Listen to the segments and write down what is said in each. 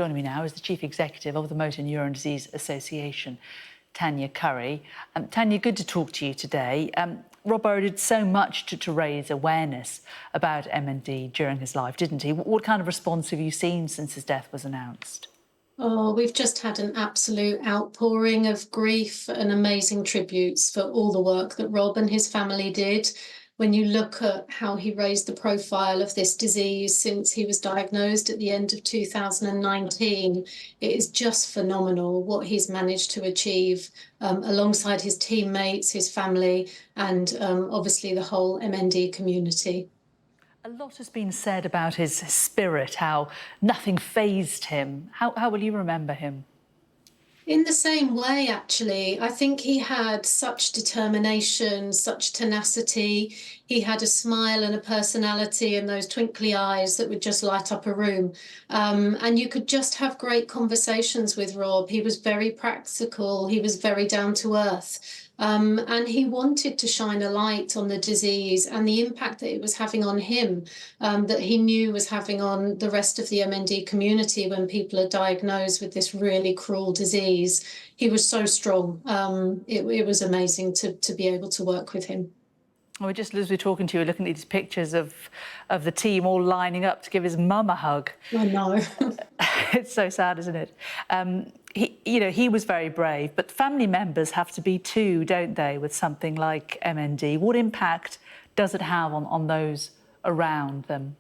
Joining me now is the Chief Executive of the Motor Neurone Disease Association, Tanya Curry. Tanya, good to talk to you today. Rob Burrow did so much to raise awareness about MND during his life, didn't he? What kind of response have you seen since his death was announced? Oh, we've just had an absolute outpouring of grief and amazing tributes for all the work that Rob and his family did. When you look at how he raised the profile of this disease since he was diagnosed at the end of 2019, it is just phenomenal what he's managed to achieve alongside his teammates, his family, and obviously the whole MND community. A lot has been said about his spirit, how nothing fazed him. How will you remember him? In the same way, actually, I think he had such determination, such tenacity. He had a smile and a personality and those twinkly eyes that would just light up a room. And you could just have great conversations with Rob. He was very practical. He was very down to earth. And he wanted to shine a light on the disease and the impact that it was having on him, that he knew was having on the rest of the MND community when people are diagnosed with this really cruel disease. He was so strong. It was amazing to be able to work with him. Well, just as we're talking to you, looking at these pictures of the team all lining up to give his mum a hug. I know. It's so sad, isn't it? He was very brave, but family members have to be too, don't they, with something like MND? What impact does it have on those around them?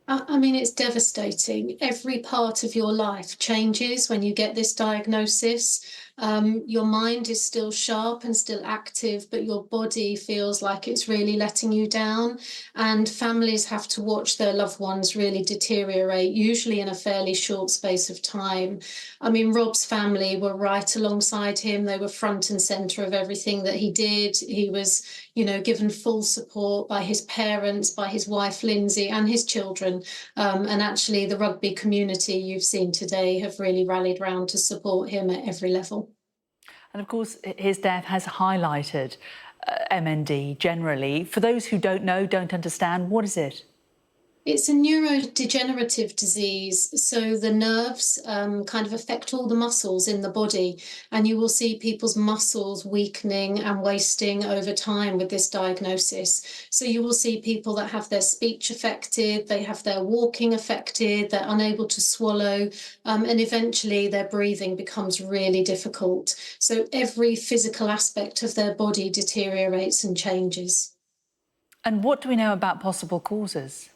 I mean, it's devastating. Every part of your life changes when you get this diagnosis. Your mind is still sharp and still active, but your body feels like it's really letting you down. And families have to watch their loved ones really deteriorate, usually in a fairly short space of time. I mean, Rob's family were right alongside him. They were front and centre of everything that he did. He was, given full support by his parents, by his wife, Lindsay, and his children. And actually, the rugby community you've seen today have really rallied round to support him at every level. And of course, his death has highlighted MND generally. For those who don't know, don't understand, what is it? It's a neurodegenerative disease, so the nerves kind of affect all the muscles in the body, and you will see people's muscles weakening and wasting over time with this diagnosis. So you will see people that have their speech affected, they have their walking affected, they're unable to swallow, and eventually their breathing becomes really difficult. So every physical aspect of their body deteriorates and changes. And what do we know about possible causes?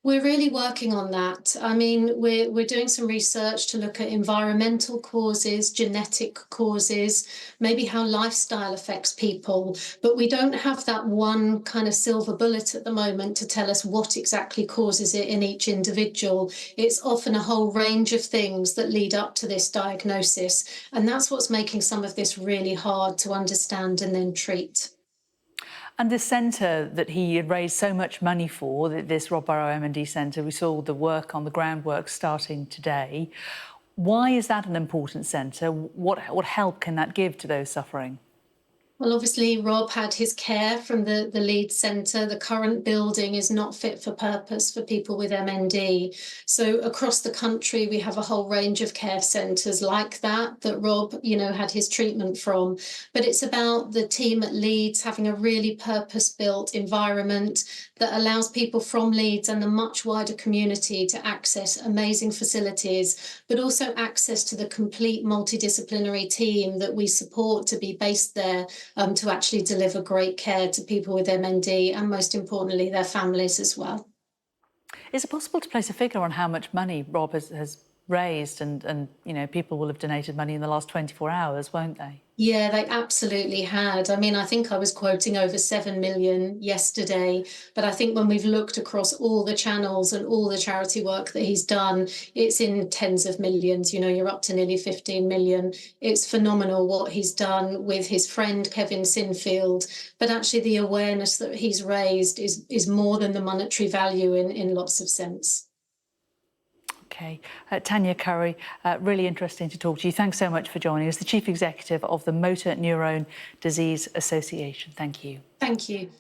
We're really working on that. I mean, we're doing some research to look at environmental causes, genetic causes, maybe how lifestyle affects people, but we don't have that one kind of silver bullet at the moment to tell us what exactly causes it in each individual. It's often a whole range of things that lead up to this diagnosis, and that's what's making some of this really hard to understand and then treat. And the centre that he had raised so much money for, this Rob Burrow MND Centre, we saw the work on the groundwork starting today. Why is that an important centre? What help can that give to those suffering? Well, obviously, Rob had his care from the Leeds Centre. The current building is not fit for purpose for people with MND. So across the country, we have a whole range of care centres like that Rob, had his treatment from. But it's about the team at Leeds having a really purpose-built environment that allows people from Leeds and the much wider community to access amazing facilities, but also access to the complete multidisciplinary team that we support to be based there, to actually deliver great care to people with MND and, most importantly, their families as well. Is it possible to place a figure on how much money Rob has raised? And people will have donated money in the last 24 hours, won't they? Yeah, they absolutely had. I mean, I think I was quoting over 7 million yesterday, but I think when we've looked across all the channels and all the charity work that he's done, it's in tens of millions. You're up to nearly 15 million. It's phenomenal what he's done with his friend Kevin Sinfield, but actually the awareness that he's raised is more than the monetary value in lots of sense. Okay. Tanya Curry, really interesting to talk to you. Thanks so much for joining us, the Chief Executive of the Motor Neurone Disease Association. Thank you. Thank you.